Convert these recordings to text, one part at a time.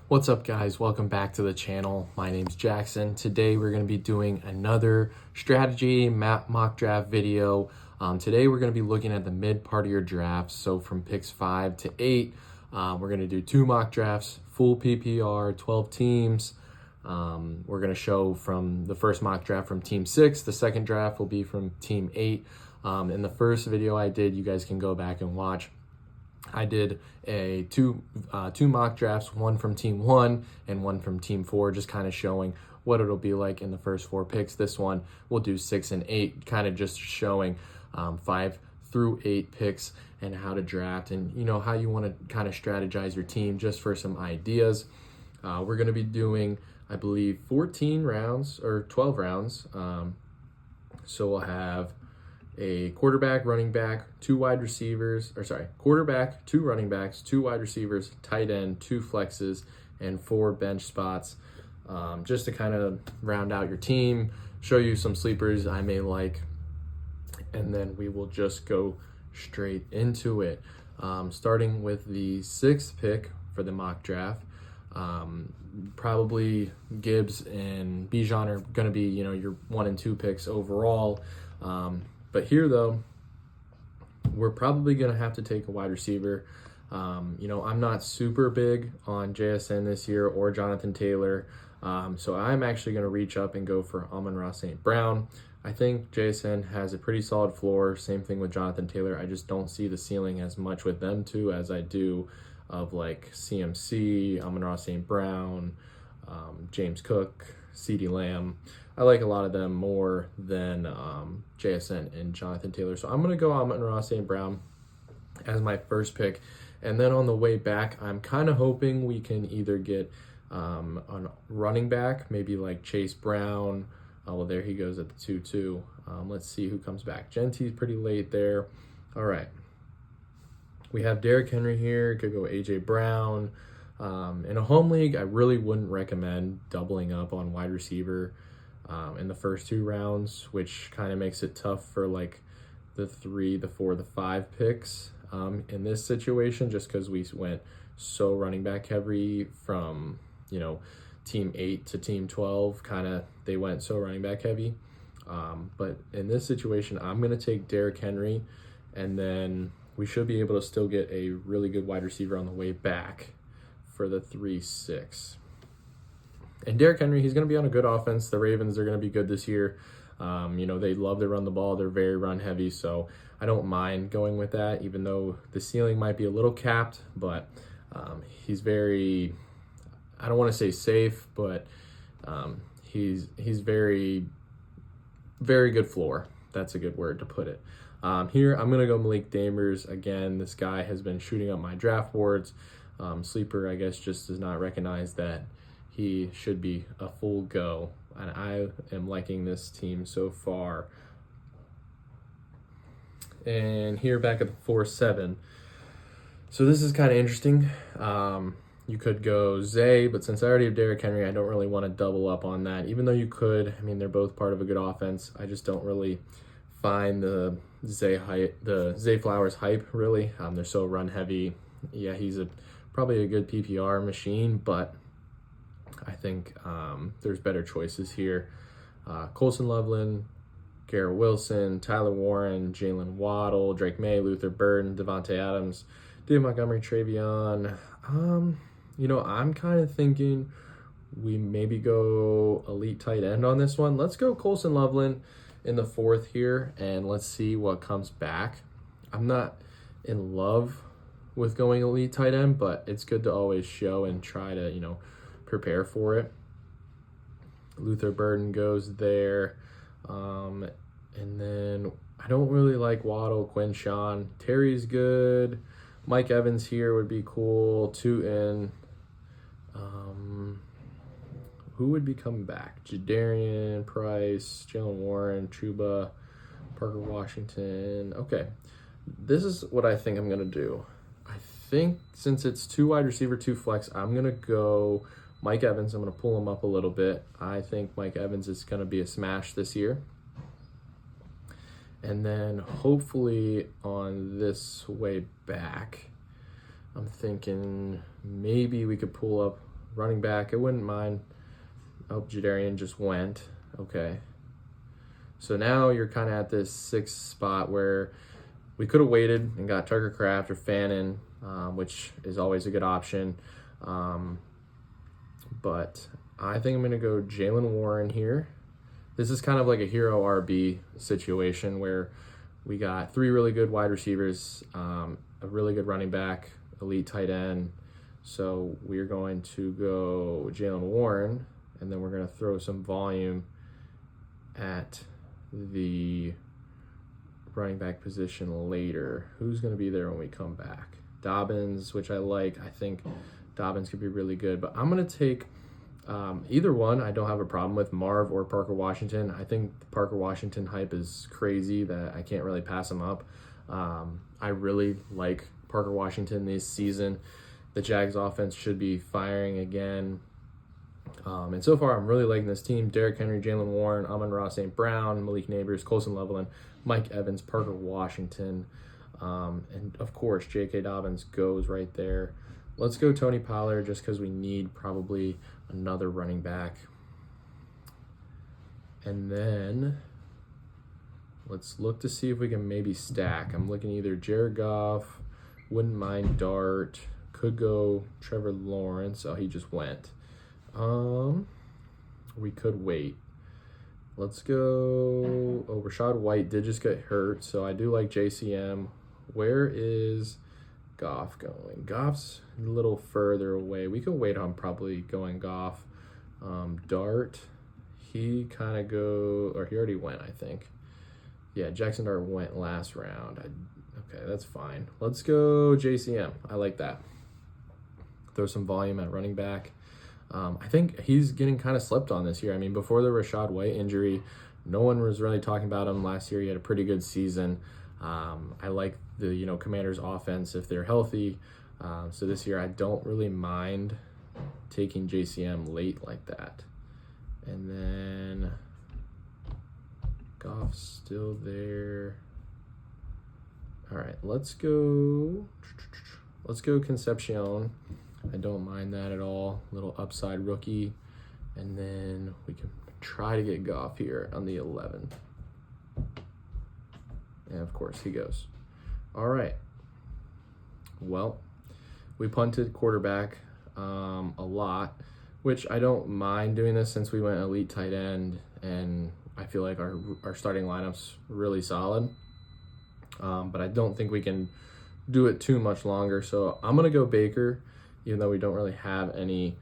What's up, guys? Welcome back to the channel. My name's Jackson. Today we're going to be doing another strategy mock draft video. Today we're going to be looking at the mid part of your draft. So from picks 5 to 8, we're going to do 2 mock drafts, full PPR, 12 teams. We're going to show from the first mock draft from team 6. The second draft will be from team 8. In the first video I did, you guys can go back and watch. I did two mock drafts, one from team 1 and one from team 4, just kind of showing what it'll be like in the first 4 picks. This one we'll do 6 and 8, kind of just showing 5 through 8 picks and how to draft and how you want to kind of strategize your team, just for some ideas. We're going to be doing, I believe, 14 rounds or 12 rounds. So we'll have a quarterback, running back, 2 wide receivers, quarterback, 2 running backs, 2 wide receivers, tight end, 2 flexes, and 4 bench spots, just to kind of round out your team, show you some sleepers I may like, and then we will just go straight into it. Starting with the 6th pick for the mock draft. Probably Gibbs and Bijan are going to be, your 1 and 2 picks overall. But here, though, we're probably going to have to take a wide receiver. I'm not super big on JSN this year or Jonathan Taylor. So I'm actually going to reach up and go for Amon-Ra St. Brown. I think JSN has a pretty solid floor. Same thing with Jonathan Taylor. I just don't see the ceiling as much with them two as I do of like CMC, Amon-Ra St. Brown, James Cook, CeeDee Lamb. I like a lot of them more than JSN and Jonathan Taylor. So I'm going to go Amon-Ra St. Brown as my first pick. And then on the way back, I'm kind of hoping we can either get a running back, maybe like Chase Brown. Well, there he goes at the 2-2. Let's see who comes back. Genty's pretty late there. All right. We have Derrick Henry here. Could go A.J. Brown. In a home league, I really wouldn't recommend doubling up on wide receiver in the first 2 rounds, which kind of makes it tough for like the 3, the 4, the 5 picks in this situation, just because we went so running back heavy from, team 8 to team 12, they went so running back heavy. But in this situation, I'm going to take Derrick Henry, and then we should be able to still get a really good wide receiver on the way back for the 3-6. And Derrick Henry, he's going to be on a good offense. The Ravens are going to be good this year. They love to run the ball. They're very run heavy, so I don't mind going with that, even though the ceiling might be a little capped. But he's very, I don't want to say safe, but he's very, very good floor. That's a good word to put it. Here, I'm going to go Malik Damers. Again, this guy has been shooting up my draft boards. Sleeper, I guess, just does not recognize that he should be a full go, and I am liking this team so far. And here, back at the 4-7. So this is kind of interesting. You could go Zay, but since I already have Derrick Henry, I don't really want to double up on that. Even though you could, they're both part of a good offense. I just don't really find the Zay Flowers hype, really. They're so run heavy. Yeah, he's probably a good PPR machine, but I think there's better choices here. Colson Loveland, Garrett Wilson, Tyler Warren, Jalen Waddle, Drake May, Luther Burden, Devontae Adams, David Montgomery, Travion. I'm kind of thinking we maybe go elite tight end on this one. Let's go Colson Loveland in the 4th here, and let's see what comes back. I'm not in love with going elite tight end, but it's good to always show and try to, prepare for it. Luther Burden goes there. And then I don't really like Waddle, Quinshawn. Terry's good. Mike Evans here would be cool. 2 in. Who would be coming back? Jadarian Price, Jalen Warren, Chuba, Parker Washington. Okay. This is what I think I'm going to do. I think since it's 2 wide receiver, 2 flex, I'm going to go Mike Evans. I'm going to pull him up a little bit. I think Mike Evans is going to be a smash this year. And then hopefully on this way back, I'm thinking maybe we could pull up running back, I wouldn't mind. Oh, Jadarian just went. Okay. So now you're kind of at this 6th spot where we could have waited and got Tucker Kraft or Fannin, which is always a good option. But I think I'm going to go Jaylen Warren here. This is kind of like a hero RB situation where we got 3 really good wide receivers, a really good running back, elite tight end. So we're going to go Jaylen Warren, and then we're going to throw some volume at the running back position later. Who's going to be there when we come back? Dobbins, which I like. I think Dobbins could be really good, but I'm going to take either one. I don't have a problem with Marv or Parker Washington. I think the Parker Washington hype is crazy that I can't really pass him up. I really like Parker Washington this season. The Jags offense should be firing again. And so far, I'm really liking this team. Derrick Henry, Jaylen Warren, Amon-Ra St. Brown, Malik Nabers, Colson Loveland, Mike Evans, Parker Washington, and of course, J.K. Dobbins goes right there. Let's go Tony Pollard just because we need probably another running back. And then let's look to see if we can maybe stack. I'm looking either Jared Goff, wouldn't mind Dart, could go Trevor Lawrence. Oh, he just went. We could wait. Let's go. Oh, Rachaad White did just get hurt, so I do like JCM. Where is Goff going? Goff's a little further away. We can wait on probably going Goff. Dart, he kind of he already went, I think. Yeah, Jackson Dart went last round. Okay, that's fine. Let's go JCM. I like that. Throw some volume at running back. I think he's getting kind of slept on this year. I mean, before the Rachaad White injury, no one was really talking about him. Last year, he had a pretty good season. I like the Commanders' offense if they're healthy. So this year, I don't really mind taking JCM late like that. And then Goff's still there. All right, let's go Concepcion. I don't mind that at all. Little upside rookie. And then we can try to get Goff here on the 11th. And of course he goes. All right. Well, we punted quarterback a lot, which I don't mind doing this since we went elite tight end, and I feel like our starting lineup's really solid. But I don't think we can do it too much longer. So I'm going to go Baker, even though we don't really have any,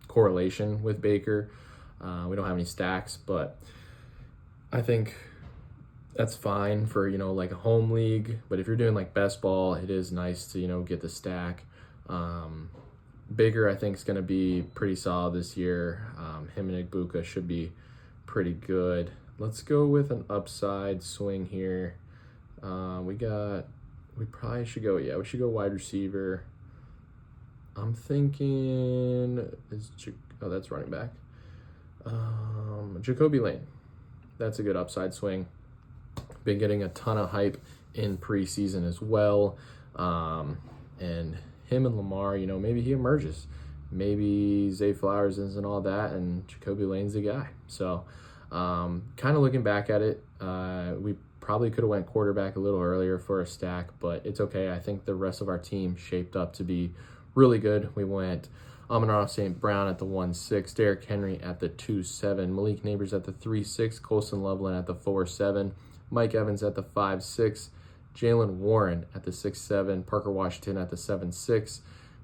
correlation with Baker. We don't have any stacks, but I think that's fine for, like a home league. But if you're doing like best ball, it is nice to, get the stack. Baker, I think, is going to be pretty solid this year. Him and Igbuka should be pretty good. Let's go with an upside swing here. We probably should go, we should go wide receiver. I'm thinking, that's running back. Jacoby Lane. That's a good upside swing. Been getting a ton of hype in preseason as well. And him and Lamar, maybe he emerges. Maybe Zay Flowers isn't all that, and Jacoby Lane's the guy. So kind of looking back at it, we probably could have went quarterback a little earlier for a stack, but it's okay. I think the rest of our team shaped up to be really good. We went Amon-Ra St. Brown at the 1-6, Derrick Henry at the 2-7, Malik Nabers at the 3-6, Colson Loveland at the 4-7, Mike Evans at the 5-6, Jaylen Warren at the 6-7, Parker Washington at the 7-6,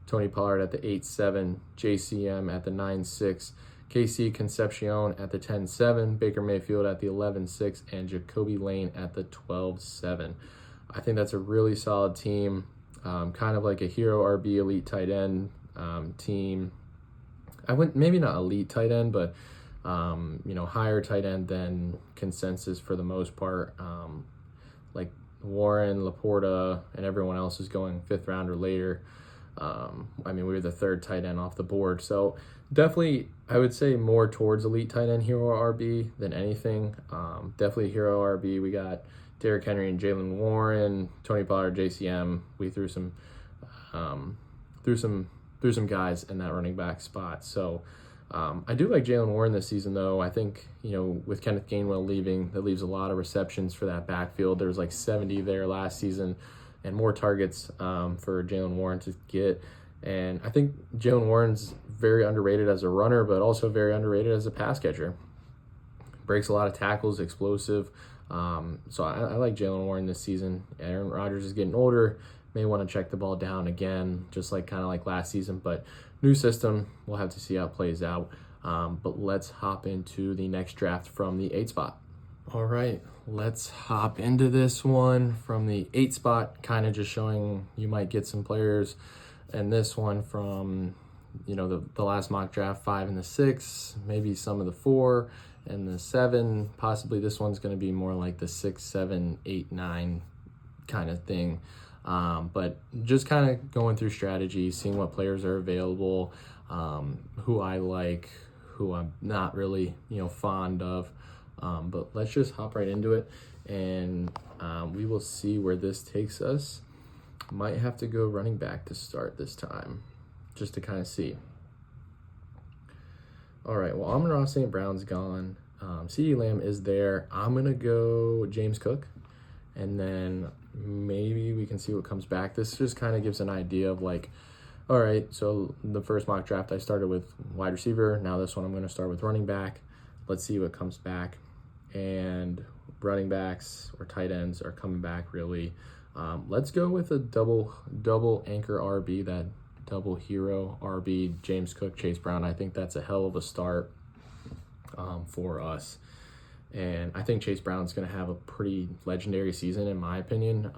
Tony Pollard at the 8-7, JCM at the 9-6, KC Concepcion at the 10-7, Baker Mayfield at the 11-6, and Jacoby Lane at the 12-7. I think that's a really solid team, kind of like a hero RB elite tight end team. I went maybe not elite tight end, but higher tight end than consensus for the most part. Like Warren, Laporta, and everyone else is going 5th round or later. We were the 3rd tight end off the board. So definitely, I would say more towards elite tight end hero RB than anything. Definitely hero RB. We got Derrick Henry and Jaylen Warren, Tony Pollard, JCM. We threw some through some guys in that running back spot. So I do like Jaylen Warren this season, though. I think, with Kenneth Gainwell leaving, that leaves a lot of receptions for that backfield. There was like 70 there last season, and more targets for Jaylen Warren to get. And I think Jaylen Warren's very underrated as a runner, but also very underrated as a pass catcher. Breaks a lot of tackles, explosive. So I like Jaylen Warren this season. Aaron Rodgers is getting older. May want to check the ball down again, just like kind of like last season. But new system, we'll have to see how it plays out. But let's hop into the next draft from the 8 spot. All right, let's hop into this one from the 8 spot, kind of just showing you might get some players. And this one from, the last mock draft, 5 and the 6, maybe some of the 4 and the 7. Possibly this one's going to be more like the 6, 7, 8, 9 kind of thing. But just kind of going through strategy, seeing what players are available, who I like, who I'm not really, fond of. But let's just hop right into it, and we will see where this takes us. Might have to go running back to start this time, just to kind of see. All right, well, Amon-Ra St. Brown's gone. CeeDee Lamb is there. I'm going to go James Cook, and then maybe we can see what comes back. This just kind of gives an idea of like, all right, so the first mock draft I started with wide receiver. Now this one I'm going to start with running back. Let's see what comes back. And running backs or tight ends are coming back really. Let's go with a double anchor RB, that double hero RB, James Cook, Chase Brown. I think that's a hell of a start for us. And I think Chase Brown's going to have a pretty legendary season, in my opinion.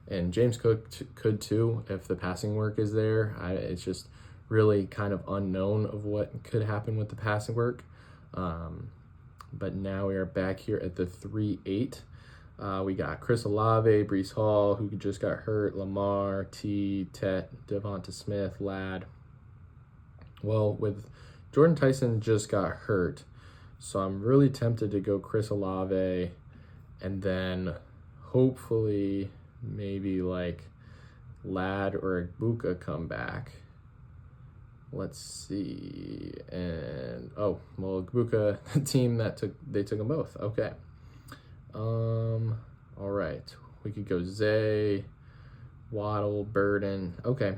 And James Cook could too, if the passing work is there. It's just really kind of unknown of what could happen with the passing work. But now we are back here at the 3-8. We got Chris Olave, Breece Hall, who just got hurt, Lamar, Tet, Devonta Smith, Ladd. Well, with Jordan Tyson just got hurt, so I'm really tempted to go Chris Olave, and then hopefully maybe like Ladd or Igbukah come back. Let's see. And Igbukah, the team they took them both. Okay. All right. We could go Zay, Waddle, Burden. Okay.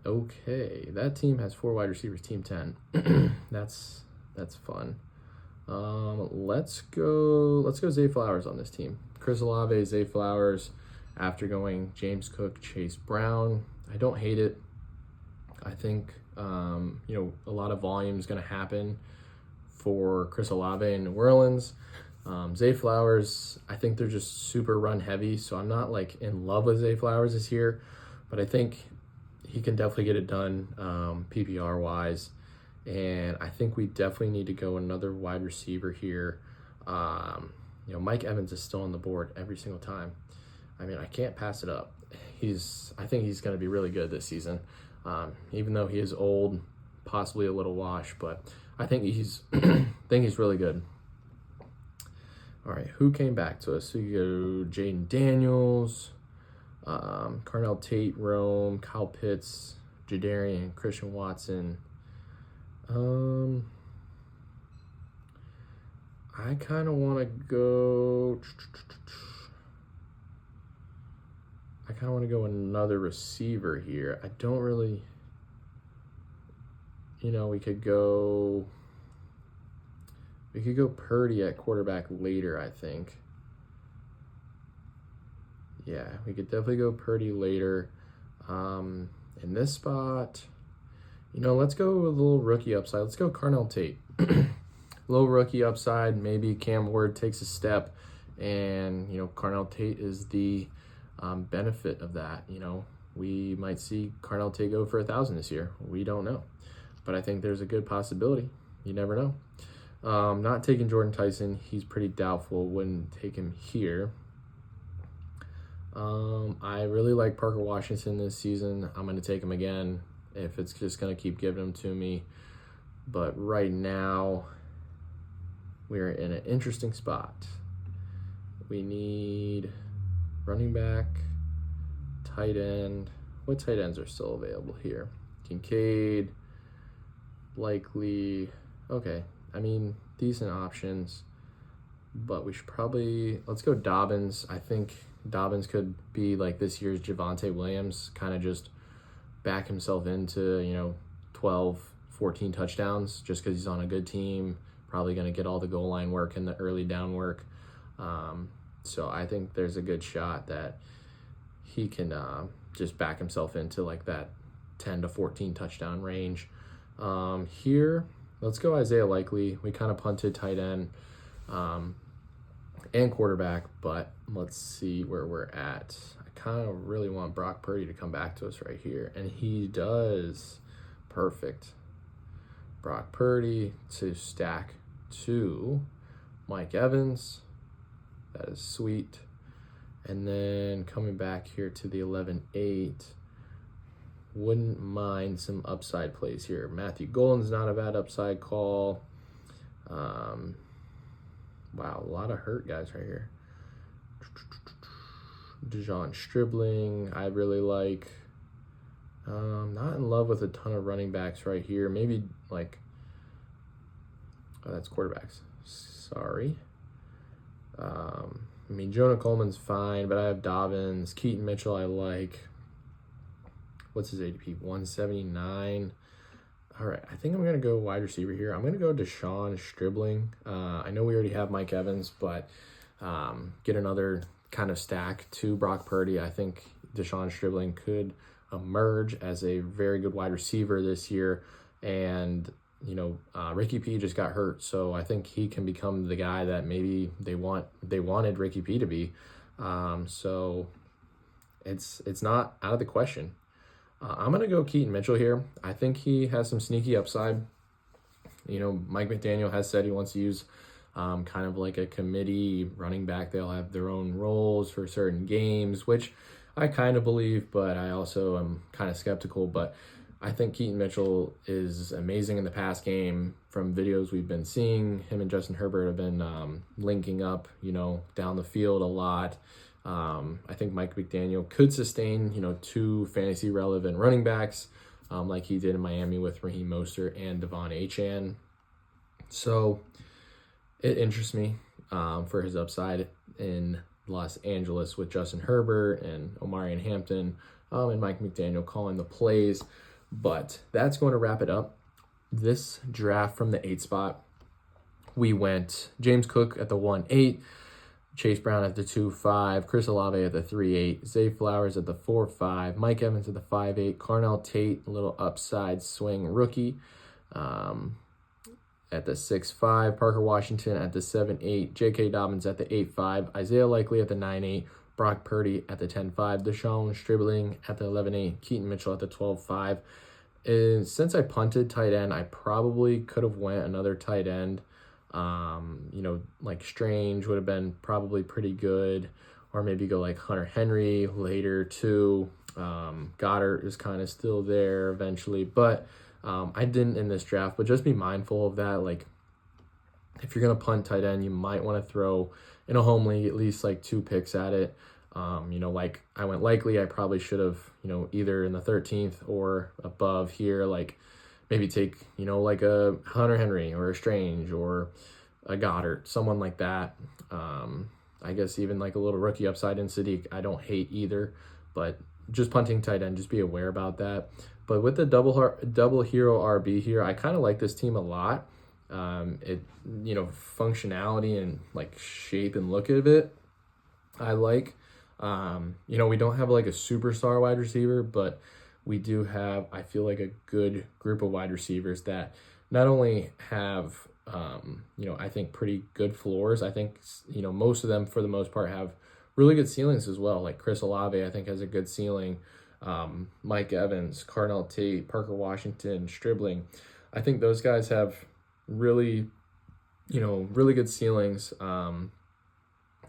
That team has 4 wide receivers, team 10. That's fun. Let's go Zay Flowers on this team. Chris Olave, Zay Flowers, after going James Cook, Chase Brown. I don't hate it. I think a lot of volume is going to happen for Chris Olave in New Orleans. Zay Flowers, I think they're just super run heavy, so I'm not like in love with Zay Flowers this year, but I think he can definitely get it done PPR wise. And I think we definitely need to go another wide receiver here. Mike Evans is still on the board every single time. I mean, I can't pass it up. I think he's going to be really good this season. Even though he is old, possibly a little washed, but I think he's really good. All right, who came back to us? So you go Jaden Daniels, Carnell Tate, Rome, Kyle Pitts, Jadarian, Christian Watson. I kind of want to go another receiver here. I don't really, we could go Purdy at quarterback later, I think. Yeah, we could definitely go Purdy later. In this spot, let's go with a little rookie upside. Let's go Carnell Tate. Little rookie upside. Maybe Cam Ward takes a step, and, Carnell Tate is the benefit of that. We might see Carnell Tate go for 1,000 this year. We don't know, but I think there's a good possibility. You never know. Not taking Jordan Tyson. He's pretty doubtful. Wouldn't take him here. I really like Parker Washington this season. I'm going to take him again if it's just going to keep giving him to me. But right now, we're in an interesting spot. We need running back, tight end. What tight ends are still available here? Kincaid, Likely. Okay, I mean, decent options, but we should probably, let's go Dobbins. I think Dobbins could be like this year's Javonte Williams, kind of just back himself into, 12, 14 touchdowns just because he's on a good team, probably going to get all the goal line work and the early down work. So I think there's a good shot that he can just back himself into like that 10 to 14 touchdown range. Here, let's go Isaiah Likely. We kind of punted tight end and quarterback, but let's see where we're at. I kind of really want Brock Purdy to come back to us right here, and he does. Perfect. Brock Purdy to stack to Mike Evans. That is sweet. And then coming back here to the 11-8, wouldn't mind some upside plays here. Matthew Golden's not a bad upside call. Wow, a lot of hurt guys right here. Dejon Stribling, I really like. Not in love with a ton of running backs right here. Maybe like, oh, that's quarterbacks. Sorry. I mean, Jonah Coleman's fine, but I have Dobbins. Keaton Mitchell I like. What's his ADP? 179. All right, I think I'm going to go wide receiver here. I'm going to go Dejon Stribling. I know we already have Mike Evans, but get another kind of stack to Brock Purdy. I think Dejon Stribling could emerge as a very good wide receiver this year. And, Ricky P just got hurt, so I think he can become the guy that maybe they wanted Ricky P to be. So it's not out of the question. I'm going to go Keaton Mitchell here. I think he has some sneaky upside. Mike McDaniel has said he wants to use kind of like a committee running back. They'll have their own roles for certain games, which I kind of believe, but I also am kind of skeptical. But I think Keaton Mitchell is amazing in the pass game. From videos we've been seeing, him and Justin Herbert have been linking up, down the field a lot. I think Mike McDaniel could sustain, 2 fantasy relevant running backs like he did in Miami with Raheem Mostert and Devon Achane. So it interests me for his upside in Los Angeles with Justin Herbert and Omarion Hampton and Mike McDaniel calling the plays. But that's going to wrap it up. This draft from the 8 spot, we went James Cook at the 1-8, Chase Brown at the 2-5, Chris Olave at the 3-8, Zay Flowers at the 4-5, Mike Evans at the 5-8, Carnell Tate, a little upside swing rookie, at the 6-5, Parker Washington at the 7-8, J.K. Dobbins at the 8-5, Isaiah Likely at the 9-8, Brock Purdy at the 10-5, Dejon Stribling at the 11-8, Keaton Mitchell at the 12-5. And since I punted tight end, I probably could have went another tight end. Like Strange would have been probably pretty good, or maybe go like Hunter Henry later too. Goddard is kind of still there eventually, but I didn't in this draft. But just be mindful of that. Like, if you're going to punt tight end, you might want to throw in a home league at least like 2 picks at it. Like I went Likely, I probably should have, either in the 13th or above here, like maybe take, like a Hunter Henry or a Strange or a Goddard, someone like that. I guess even like a little rookie upside in Sadiq. I don't hate either, but just punting tight end, just be aware about that. But with the double hero RB here, I kind of like this team a lot. Functionality and like shape and look of it, I like. We don't have like a superstar wide receiver, but we do have, I feel like, a good group of wide receivers that not only have, I think pretty good floors. I think, most of them for the most part have really good ceilings as well. Like Chris Olave, I think, has a good ceiling. Mike Evans, Carnell Tate, Parker Washington, Stribling. I think those guys have really good ceilings.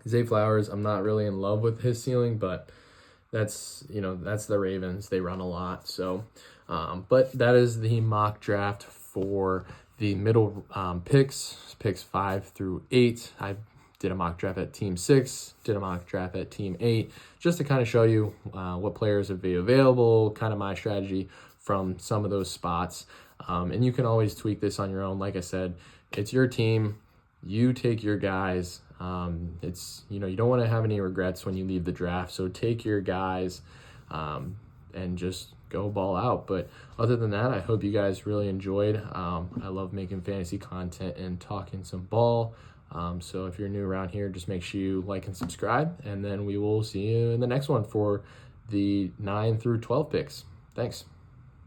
Zay Flowers, I'm not really in love with his ceiling, but that's the Ravens. They run a lot. So, but that is the mock draft for the middle picks 5 through 8. I did a mock draft at team 6, did a mock draft at team 8, just to kind of show you what players would be available, kind of my strategy from some of those spots. And you can always tweak this on your own. Like I said, it's your team. You take your guys. It's, you don't want to have any regrets when you leave the draft. So take your guys and just go ball out. But other than that, I hope you guys really enjoyed. I love making fantasy content and talking some ball. So if you're new around here, just make sure you like and subscribe, and then we will see you in the next one for the 9 through 12 picks. Thanks.